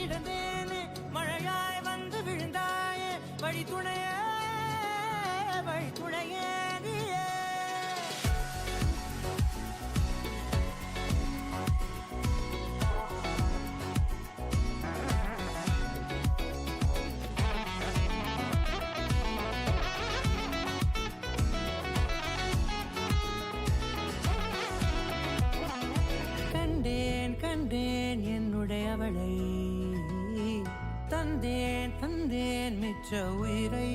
கிடந்தேனே மழையாய் வந்து விழுந்தாயே வழி துணையே நீயே. கண்டேன் கண்டேன் என்னுடையவளை தந்தேன் தந்தேன் மிச்ச உயிரை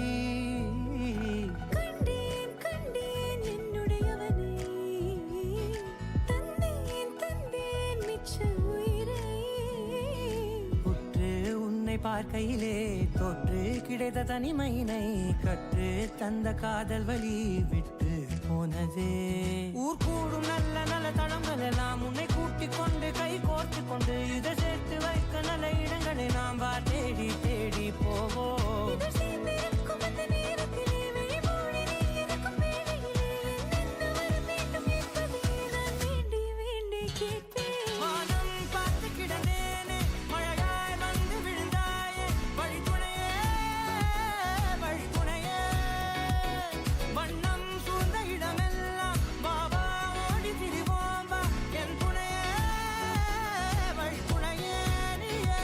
கண்டேன் கண்டேன் என்னுடையவனை தந்தேன் தந்தேன் மிச்ச உயிரை உற்று உன்னை பார்க்கையிலே தோற்று கிடைத்த தனிமையினை கற்று தந்த காதல் வழி விட்டு போனதே. ஊர் கூடும் நல்ல நல்ல தளங்கள் எல்லாம் உன்னை கூட்டிக் கொண்டு கை கோர்த்து கொண்டு இதை சேர்த்து வைக்க நல்ல இடங்களை நாம் வா தேடி தேடி போவோம். இது சேர்ந்திருக்கும் அந்த நேரத்திலே வெளிமூடி நீ இருக்கும் வேளையிலே என்னென்ன வர வேண்டும் என்பதை நான் வேண்டி வேண்டி கேட்பேன். வானம் பார்த்து கிடந்தேனே மழையாய் வந்து விழுந்தாயே வழி துணையே வண்ணம் சூழ்ந்த இடமெல்லாம் பாபா ஓடி திரிவோம் வா என் துணையே வழி துணையே நீயே.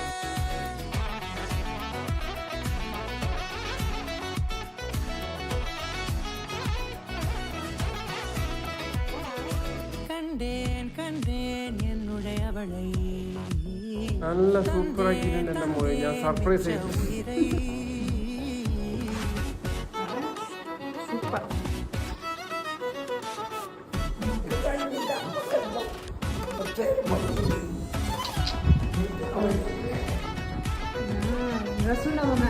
கண்டேன் கண்டேன் என்னுடையவளை നല്ല സൂപ്പറാക്കിയിട്ടുണ്ട് എൻ്റെ മോളെ. ഞാൻ സർപ്രൈസ് ചെയ്തു. സൂപ്പർ. രസമുണ്ടാവും